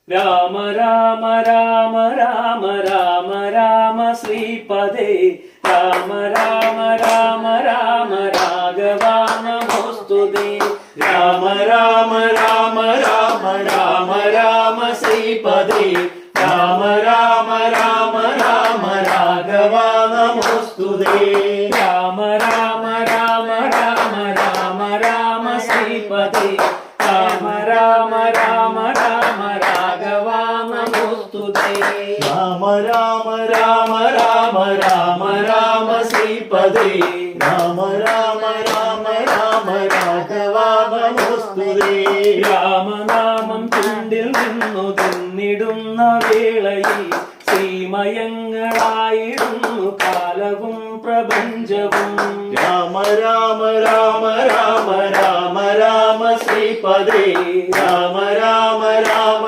രാമ രാമ രാമ രാമ രാമ രാമ ശ്രീപദേ രാമ രാമ രാമ രാമ രാഘവാ നമോസ്തുതേ രാമ രാമ രാമ രാമ രാമ രാമ ശ്രീപദേ രാമ രാമ രാമ രാമ രാഘവാ നമോസ്തുതേ രാമ രാമ രാമ രാമ രാമ രാമ ശ്രീപദേ രാമ രാമ രാമ രാമ രാഘവാ നമോസ്തുതേ രാമ രാമ രാമ രാമ രാമ രാമ ശ്രീപദേ രാമ രാമ രാമ രാമ രാഘവാ നമോസ്തുതേ രാമനാമം ചുണ്ടിൽ നിന്നു തിന്നിടുന്ന വേളയിൽ ശ്രീമയങ്ങളായിടുന്നു കാലവും പ്രപഞ്ചവും രാമ രാമ രാമ രാമ രാമ രാമ ശ്രീപദേ രാമ രാമ രാമ